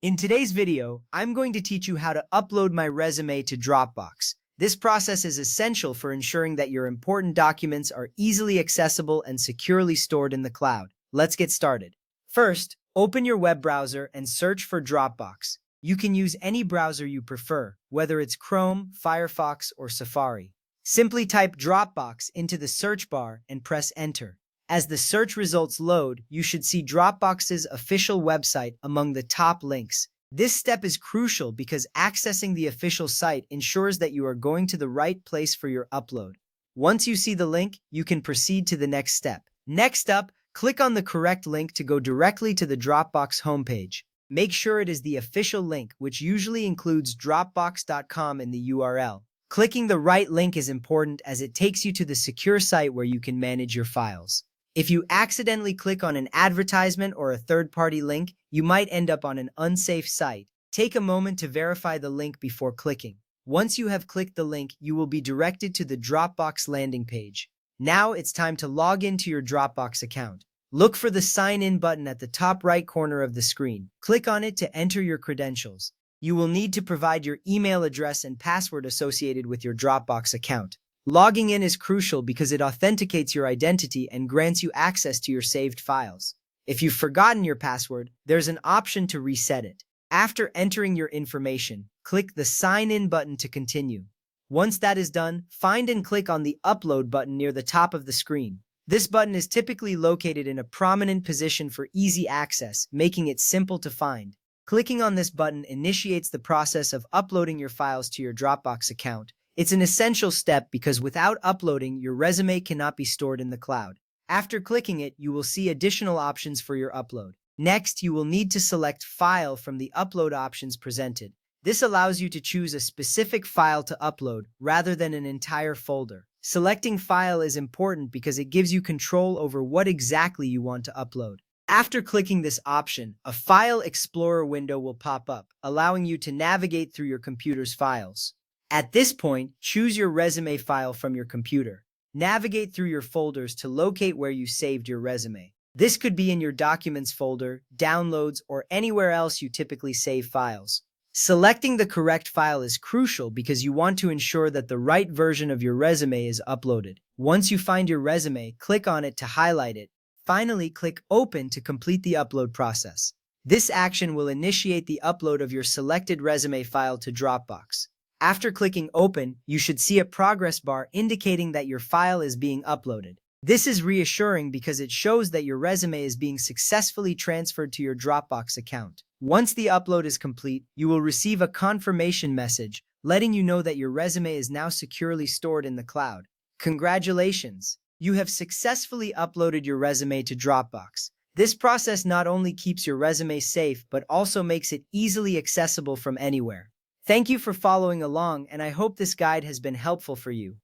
In today's video, I'm going to teach you how to upload my resume to Dropbox. This process is essential for ensuring that your important documents are easily accessible and securely stored in the cloud. Let's get started. First, open your web browser and search for Dropbox. You can use any browser you prefer, whether it's Chrome, Firefox, or Safari. Simply type Dropbox into the search bar and press Enter. As the search results load, you should see Dropbox's official website among the top links. This step is crucial because accessing the official site ensures that you are going to the right place for your upload. Once you see the link, you can proceed to the next step. Next up, click on the correct link to go directly to the Dropbox homepage. Make sure it is the official link, which usually includes Dropbox.com in the URL. Clicking the right link is important as it takes you to the secure site where you can manage your files. If you accidentally click on an advertisement or a third-party link, you might end up on an unsafe site. Take a moment to verify the link before clicking. Once you have clicked the link, you will be directed to the Dropbox landing page. Now it's time to log into your Dropbox account. Look for the Sign In button at the top right corner of the screen. Click on it to enter your credentials. You will need to provide your email address and password associated with your Dropbox account. Logging in is crucial because it authenticates your identity and grants you access to your saved files. If you've forgotten your password, there's an option to reset it. After entering your information, click the Sign In button to continue. Once that is done, find and click on the Upload button near the top of the screen. This button is typically located in a prominent position for easy access, making it simple to find. Clicking on this button initiates the process of uploading your files to your Dropbox account. It's an essential step because without uploading, your resume cannot be stored in the cloud. After clicking it, you will see additional options for your upload. Next, you will need to select File from the upload options presented. This allows you to choose a specific file to upload rather than an entire folder. Selecting File is important because it gives you control over what exactly you want to upload. After clicking this option, a File Explorer window will pop up, allowing you to navigate through your computer's files. At this point, choose your resume file from your computer. Navigate through your folders to locate where you saved your resume. This could be in your Documents folder, Downloads, or anywhere else you typically save files. Selecting the correct file is crucial because you want to ensure that the right version of your resume is uploaded. Once you find your resume, click on it to highlight it. Finally, click Open to complete the upload process. This action will initiate the upload of your selected resume file to Dropbox. After clicking Open, you should see a progress bar indicating that your file is being uploaded. This is reassuring because it shows that your resume is being successfully transferred to your Dropbox account. Once the upload is complete, you will receive a confirmation message letting you know that your resume is now securely stored in the cloud. Congratulations! You have successfully uploaded your resume to Dropbox. This process not only keeps your resume safe, but also makes it easily accessible from anywhere. Thank you for following along, and I hope this guide has been helpful for you.